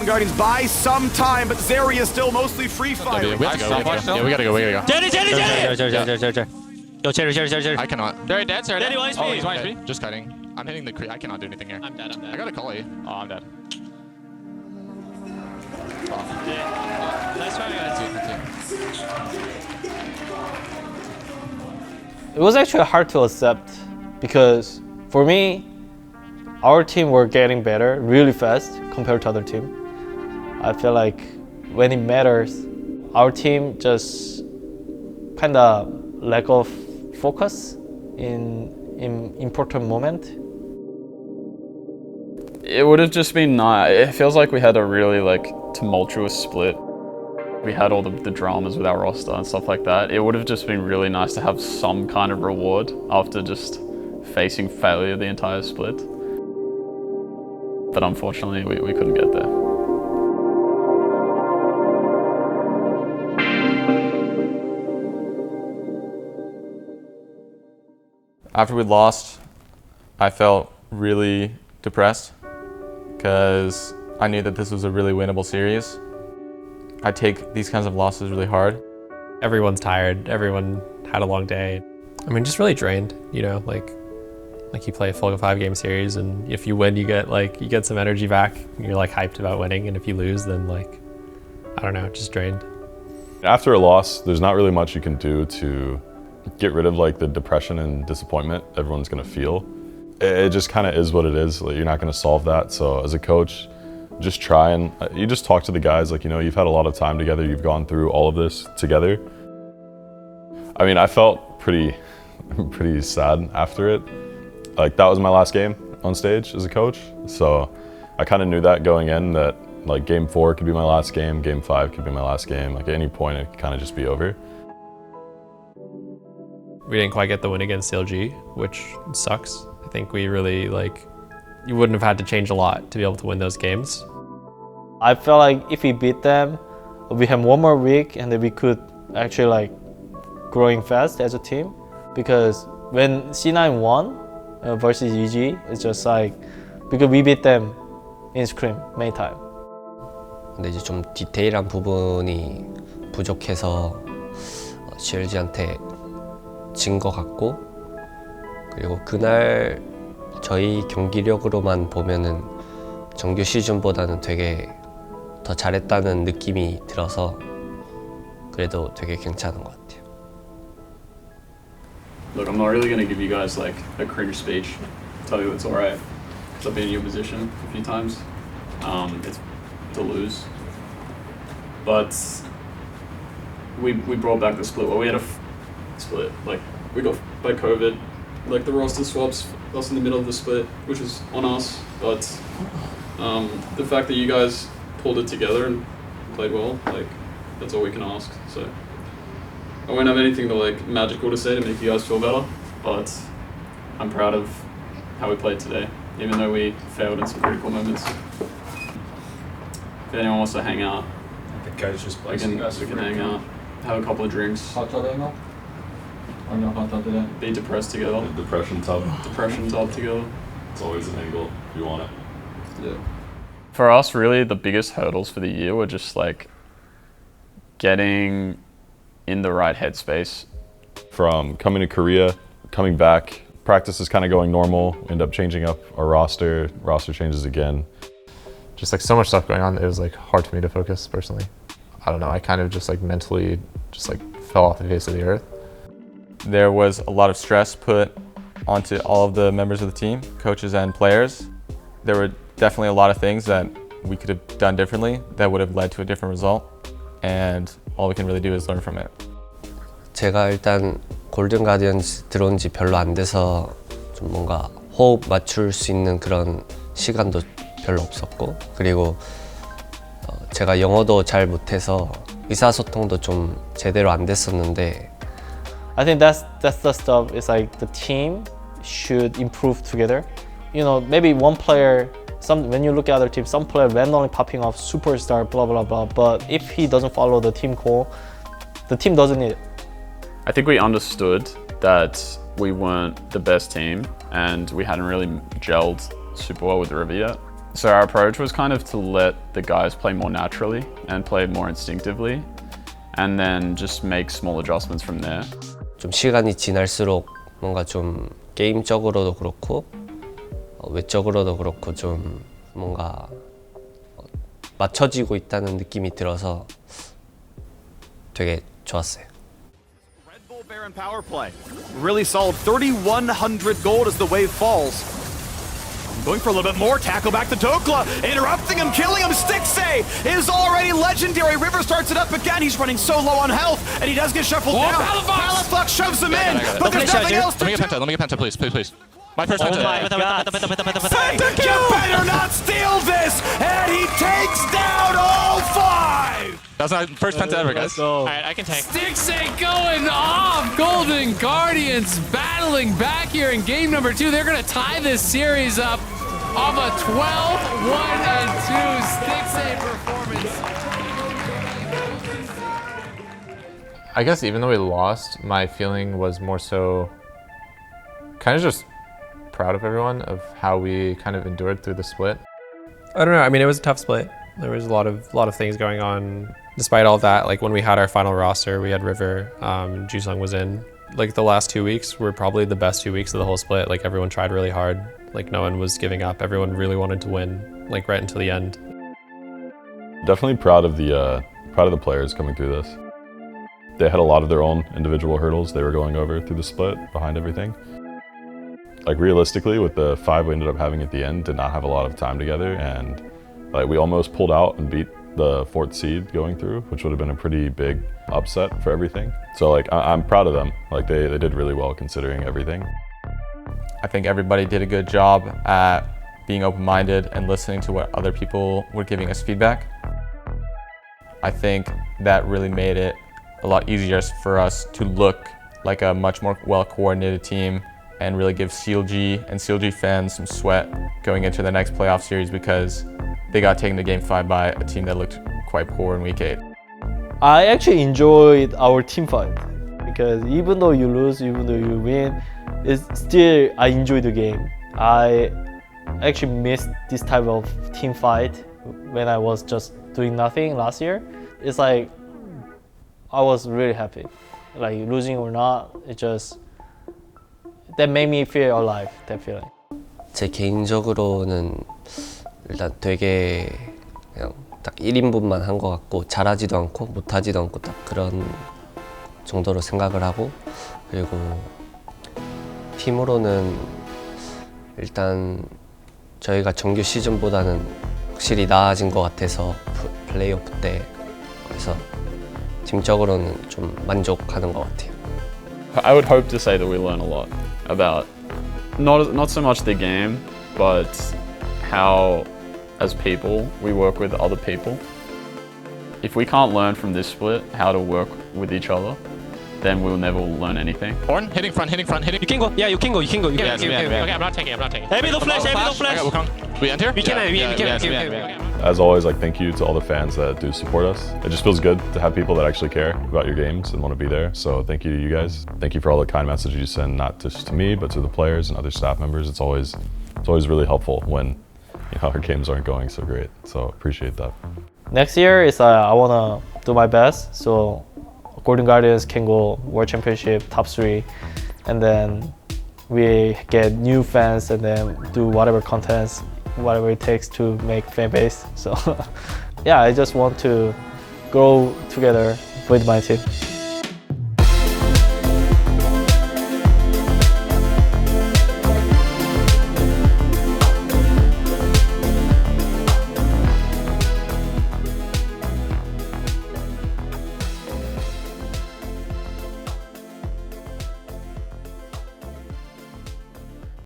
Diamond Guardians buy some time, but Zeri is still mostly free fighting. We have to go. Yeah, we gotta go. Jenny! Yo, Cherry. I cannot. They're dead, sir. Danny, 1 HP. Oh, he's 1 HP. Just cutting. I'm hitting the creep. I cannot do anything here. I'm dead. I gotta call you. Oh, I'm dead. Yeah. Nice try, guys. It was actually hard to accept because for me, our team were getting better really fast compared to other team. I feel like when it matters, our team just kind of lack of focus in important moment. It would have just been nice. It feels like we had a really tumultuous split. We had all the dramas with our roster and stuff like that. It would have just been really nice to have some kind of reward after just facing failure the entire split. But unfortunately, we couldn't get there. After we lost, I felt really depressed because I knew that this was a really winnable series. I take these kinds of losses really hard. Everyone's tired, everyone had a long day. I mean, just really drained, you know, like you play a full 5-game series and if you win, you get some energy back. You're hyped about winning, and if you lose, then I don't know, just drained. After a loss, there's not really much you can do to get rid of the depression and disappointment everyone's gonna feel. It just kind of is what it is. You're not gonna solve that. So as a coach, just try and you just talk to the guys. You've had a lot of time together. You've gone through all of this together. I mean, I felt pretty sad after it. That was my last game on stage as a coach. So I kind of knew that going in, that game 4 could be my last game, game 5 could be my last game. At any point, it could kind of just be over. We didn't quite get the win against CLG, which sucks. I think we really you wouldn't have had to change a lot to be able to win those games. I felt like if we beat them, we have one more week and then we could actually growing fast as a team. Because when C9 won versus EG, it's just because we beat them in scrim many times. 근데 이제 좀 디테일한 부분이 부족해서 CLG한테 진 것 같고, 그리고 그날 저희 경기력으로만 보면은 정규 시즌보다는 되게 더 잘했다는 느낌이 들어서 그래도 되게 괜찮은 것 같아요. Look, I'm not really going to give you guys a cringe speech. Tell you it's alright. Because I've been in your position a few times. It's to lose. But we brought back the split. Well, we had a split. We got by COVID. The roster swaps, us in the middle of the split, which is on us. But the fact that you guys pulled it together and played well, that's all we can ask. So I won't have anything magical to say to make you guys feel better, but I'm proud of how we played today, even though we failed in some critical moments. If anyone wants to hang out, the coach just we can hang out, have a couple of drinks, be depressed together. The depression tub. Depression tub together. It's always an angle if you want it. Yeah. For us, really, the biggest hurdles for the year were just getting in the right headspace. From coming to Korea, coming back, practice is kind of going normal, end up changing up our roster changes again. Just so much stuff going on, it was hard for me to focus personally. I don't know, I kind of just mentally just fell off the face of the earth. There was a lot of stress put onto all of the members of the team, coaches and players. There were definitely a lot of things that we could have done differently that would have led to a different result, and all we can really do is learn from it. 제가 일단 골든 가디언즈 들어온 지 별로 안 돼서 좀 뭔가 호흡 맞출 수 있는 그런 시간도 별로 없었고, 그리고 제가 영어도 잘 못해서 의사소통도 좀 제대로 안 됐었는데, I think that's the stuff. It's the team should improve together. Maybe one player. When you look at other teams, some player randomly popping off superstar, blah blah blah. But if he doesn't follow the team call, the team doesn't need it. I think we understood that we weren't the best team and we hadn't really gelled super well with the River yet. So our approach was kind of to let the guys play more naturally and play more instinctively, and then just make small adjustments from there. 좀 시간이 지날수록 뭔가 좀 게임적으로도 그렇고 외적으로도 그렇고 좀 뭔가 맞춰지고 있다는 느낌이 들어서 되게 좋았어요. Red Bull Baron power play. Really solid. 3,100 gold as the wave falls. Going for a little bit more. Tackle back to Dokla. Interrupting him, killing him. Stixay is already legendary. River starts it up again. He's running so low on health, and he does get shuffled down. Palafox shoves him in, but there's nothing else to do. Let me get Penta, please, please, please. My first Penta. Penta, you better not steal this! And he takes down all 5! That's my first Penta ever, guys. Alright, I can tank. Stixay going off. Golden Guardians battling back here in game number 2. They're going to tie this series up off a 12-1-2 Stixay performance. I guess even though we lost, my feeling was more so kind of just proud of everyone of how we kind of endured through the split. I don't know. I mean, it was a tough split. There was a lot of things going on. Despite all that, like when we had our final roster, we had River, Jusung was in. Like the last 2 weeks were probably the best 2 weeks of the whole split. Like everyone tried really hard. Like no one was giving up. Everyone really wanted to win, like right until the end. Definitely proud of the players coming through this. They had a lot of their own individual hurdles they were going over through the split behind everything. Like realistically, with the 5 we ended up having at the end, did not have a lot of time together, and like we almost pulled out and beat the 4th seed going through, which would have been a pretty big upset for everything. So like I'm proud of them. Like they did really well considering everything. I think everybody did a good job at being open-minded and listening to what other people were giving us feedback. I think that really made it a lot easier for us to look like a much more well-coordinated team and really give CLG and CLG fans some sweat going into the next playoff series, because they got taken to Game 5 by a team that looked quite poor in Week 8. I actually enjoyed our team fight because even though you lose, even though you win, it's still I enjoy the game. I actually missed this type of team fight when I was just doing nothing last year. It's like I was really happy. Like losing or not, it just that made me feel alive, that feeling. 제 개인적으로는 일단 되게 그냥 딱 1인분만 한 것 같고 잘하지도 않고 못하지도 않고 딱 그런 정도로 생각을 하고, 그리고 팀으로는 일단 저희가 정규 시즌보다는 확실히 나아진 것 같아서 플레이오프 때, 그래서 팀적으로는 좀 만족하는 것 같아요. I would hope to say that we learn a lot about not so much the game, but how as people we work with other people. If we can't learn from this split how to work with each other, then we'll never learn anything. Horn, hitting front. You can go. Yeah, you can go. Okay, I'm not taking. Heavy no flash. I got Wukong. We enter? We can. As always, like thank you to all the fans that do support us. It just feels good to have people that actually care about your games and want to be there. So thank you to you guys. Thank you for all the kind messages you send, not just to me, but to the players and other staff members. It's always really helpful when our games aren't going so great. So appreciate that. Next year is I wanna do my best, so Golden Guardians can go World Championship top 3, and then we get new fans and then do whatever contents, whatever it takes to make fan base. So yeah, I just want to grow together with my team.